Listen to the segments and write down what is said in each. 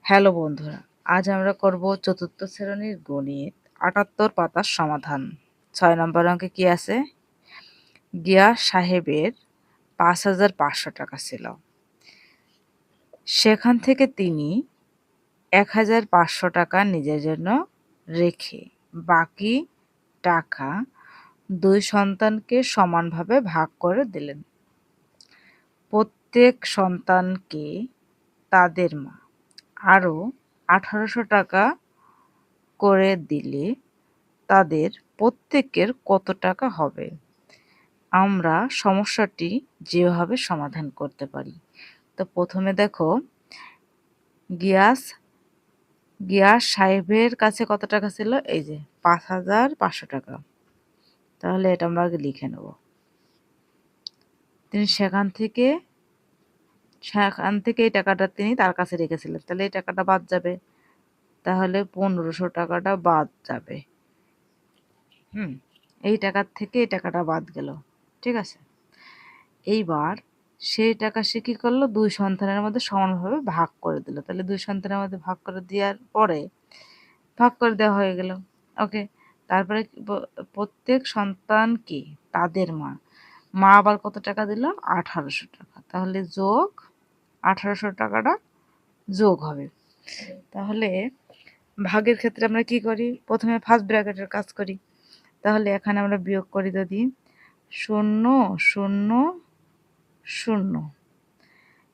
Hello বন্ধুরা, আজ আমরা করব চতুর্থ শ্রেণীর গণিত ৭৮ পাতার সমাধান। ৬ নম্বর অঙ্কে কি আছে? গিয়াস সাহেবের ৫,৫০০ টাকা ছিল। সেখান থেকে তিনি ১,৫০০ টাকা নিজের জন্য রেখে বাকি টাকা দুই সন্তানকে সমানভাবে ভাগ করে দিলেন। প্রত্যেক সন্তানকে তাদের মা আরও ১,৮০০ টাকা করে দিলে তাদের প্রত্যেকের কত টাকা হবে? আমরা সমস্যাটি যেভাবে সমাধান করতে পারি। তো প্রথমে দেখো, গিয়াস সাহেবের কাছে কত টাকা ছিল? এই যে ৫,৫০০ টাকা। তাহলে এটা আমরা আগে লিখে নেব। তিনি সেখান থেকে এই টাকাটা তিনি তার কাছে রেখেছিলেন, তাহলে এই টাকাটা বাদ যাবে। তাহলে ১৫০০ টাকাটা বাদ যাবে। এই টাকার থেকে এই টাকাটা বাদ গেল, ঠিক আছে। এইবার সেই টাকা সে কি করলো? দুই সন্তানের মধ্যে সমানভাবে ভাগ করে দিল। তাহলে দুই সন্তানের মধ্যে ভাগ করে দেওয়ার পরে ভাগ করে দেওয়া হয়ে গেল। ওকে, তারপরে প্রত্যেক সন্তানকে তাদের মা আবার কত টাকা দিল? ১,৮০০ টাকা। তাহলে যোগ ১,৮০০ টাকাটা যোগ হবে। তাহলে ভাগের ক্ষেত্রে আমরা কি করি? প্রথমে ফার্স্ট ব্র্যাকেটের কাজ করি। তাহলে এখানে আমরা বিয়োগ করি যদি ০,০,০,০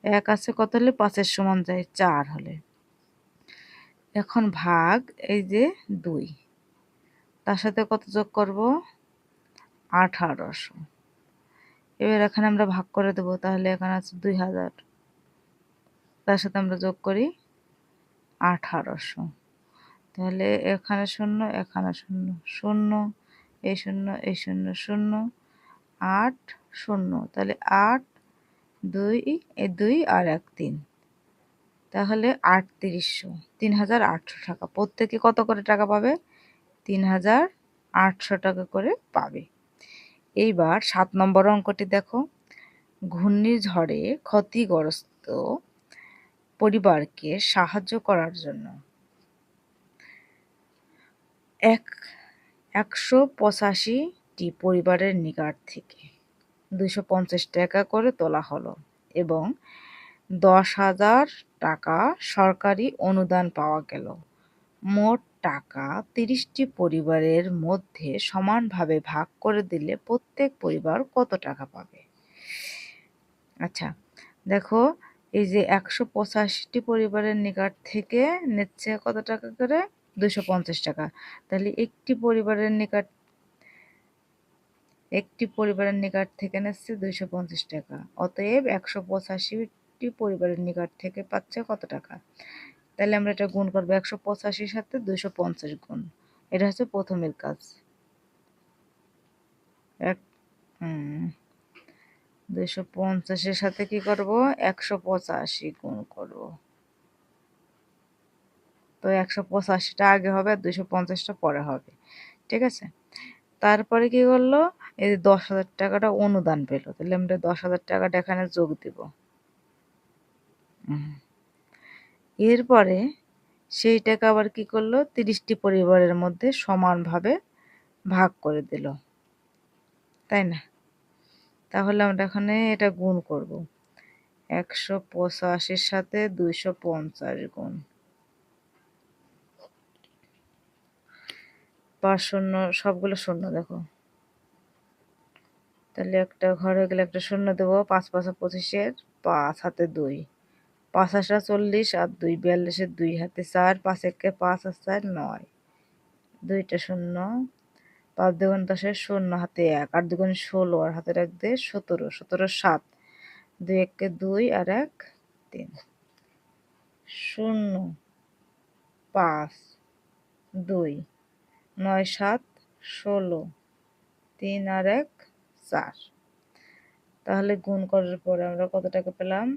১ আছে কত হলে ৫-এর সমান যায় ৪ হলে। এখন ভাগ এই যে ২, তার সাথে কত যোগ করব? ১,৮০০। এবার এখানে আমরা ভাগ করে দেব। তাহলে এখানে আছে ২,০০০, তার সাথে আমরা যোগ করি ১,৮০০। তাহলে এখানে ০, এখানে ০, এই ০, এই ০, ৮, ০। তাহলে ৮, ২, এই ২ আর ১ ৩। তাহলে ৩৮০০, ৩,৮০০ টাকা। প্রত্যেকে কত করে টাকা পাবে? ৩,৮০০ টাকা করে পাবে। এইবার ৭ নম্বর অঙ্কটি দেখো। ঘূর্ণিঝড়ে ক্ষতিগ্রস্ত পরিবারকে সাহায্য করার জন্য ১৮৫টি পরিবারের নিকট থেকে ২৫০ টাকা করে তোলা হলো এবং ১০,০০০ টাকা সরকারি অনুদান পাওয়া গেল। মোট টাকা ৩০টি পরিবারের মধ্যে সমানভাবে ভাগ করে দিলে প্রত্যেক পরিবার কত টাকা পাবে? আচ্ছা, দেখো, এই যে ১৮৫টি পরিবারের নিকট থেকে নিচ্ছে কত টাকা করে? ২৫০ টাকা। তাহলে একটি পরিবারের নিকট থেকে নিচ্ছে ২৫০ টাকা। অতএব ১৮৫টি পরিবারের নিকট থেকে পাচ্ছে কত টাকা? তাহলে আমরা এটা গুণ করবো। ১৮৫ সাথে ২৫০ গুণ। এটা হচ্ছে প্রথমের কাজ। ২৫০-এর সাথে কি করব? ১৮৫ গুণ করব। তো ১৮৫টা আগে হবে আর ২৫০টা পরে হবে, ঠিক আছে। তারপরে কি করলো? এই যে ১০,০০০ টাকাটা অনুদান পেল। তাহলে আমরা ১০,০০০ টাকাটা এখানে যোগ দিব। এরপরে সেই টাকা আবার কি করলো? ৩০টি পরিবারের মধ্যে সমানভাবে ভাগ করে দিল, তাই না? তাহলে আমরা এখানে এটা গুণ করব। ১৮৫ সাথে ২৫০ গুণ। ৫ শূন্য, সবগুলো শূন্য দেখো। তাহলে একটা ঘর হয়ে গেলে একটা শূন্য দেবো। ৫ ৫ ২৫-এর ৫ হাতে ২, ৫ ৮ ৪০ আর ২ ৪২-এর ২ হাতে ৪, ৫ একে ৫ আর ৪ ৯, ২টা শূন্য, ৫ ২গুণ ১০-এর ০ হাতে ১, ৮ ২গুণ ১৬ আর হাতে রাখবে ১৭, ১৭ ৭, ২ একে ২ আর ১ ৩, ০ ৫ ২, ৯ ৭ ১৬, ৩ আর ১ ৪। তাহলে গুণ করার পরে আমরা কত টাকা পেলাম?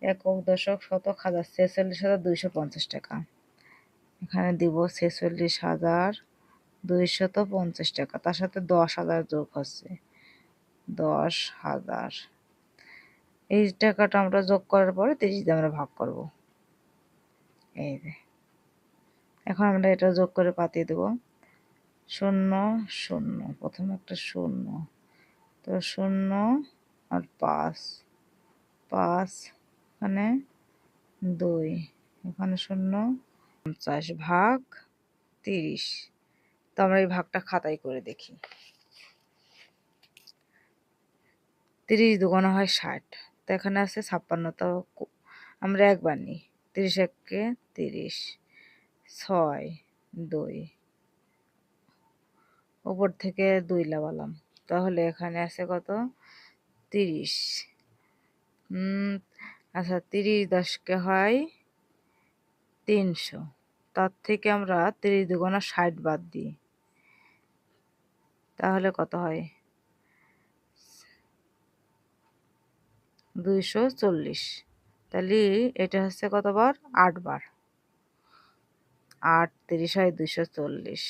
একক, দশক, শতক, হাজার, ৪৬,২৫০ টাকা। এখানে দিব ৪৬,২৫০ টাকা। তার সাথে ১০,০০০ যোগ হচ্ছে ১০,০০০। এই টাকাটা আমরা যোগ করার পরে ৩০ দিয়ে আমরা ভাগ করব। এই যে এখন আমরা এটা যোগ করে পাতিয়ে দেব। 0 0, প্রথমে একটা 0, তো 0 আর 5 5, এখানে 2, এখানে 0, 50 ভাগ 30। তো আমরা এই ভাগটা খাতায় করে দেখি। 30 দুগুণে হয় 60, তো এখানে আছে 56, তো আমরা একবার নিই। 30 একে 30, 6 2, উপর থেকে 2 লাগালাম, তাহলে এখানে আছে কত 30। আচ্ছা 30 10কে হয় 300, তার থেকে আমরা 30 দুগুণে 60 বাদ দিই, তাহলে কত হয় 240। তাহলে এটা হচ্ছে কতবার 8 বার, 8 30 হয় 240।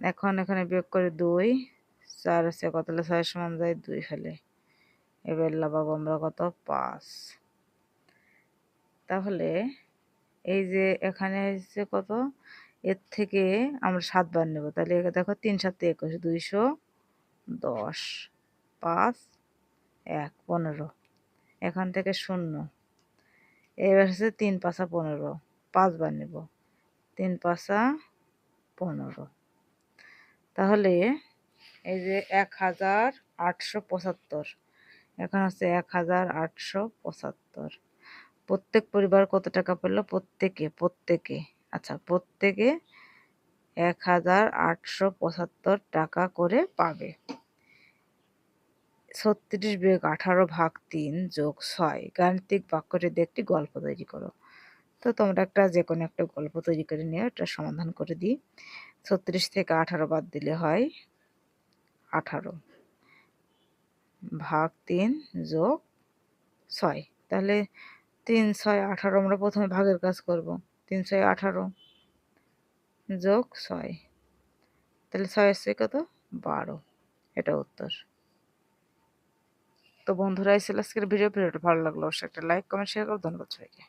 এখন এখানে বিয়োগ করে 2, 4 আছে কত, 6 সমান যায় 2 ফেলে, এবার লাগাবো আমরা কত 5। তাহলে এই যে এখানে হচ্ছে কত, এর থেকে আমরা 7 বার নেব, তাহলে দেখো 3 7 21, 210, 5 1 15, এখান থেকে 0, এবার হচ্ছে 3 5 15, 5 বার নেব, 3 5 15। তাহলে এই যে 1875, এখন হচ্ছে 1875। প্রত্যেক পরিবার কত টাকা পেল, প্রত্যেকে আচ্ছা প্রত্যেকে 1875 টাকা করে পাবে। 36 বিয়োগ 18 ভাগ 3 যোগ 6 গাণিতিক বাক্যটি দিয়ে একটি গল্প তৈরি করো। তো তোমরা যে কোনো একটা গল্প তৈরি করে নিয়ে এটা সমাধান করে দিই। 36 থেকে 18 বাদ দিলে হয় 18 ভাগ 3 যোগ 6, তাহলে 3 6 18, আমরা প্রথমে ভাগের কাজ করব। 3 6 18 যোগ 6, তাহলে 6 এর 6 কত 12, এটা উত্তর। তো বন্ধুরা এই ছিল আজকের ভিডিওটা ভালো লাগলো অবশ্যই একটা লাইক কমেন্ট শেয়ার করো। ধন্যবাদ সবাইকে।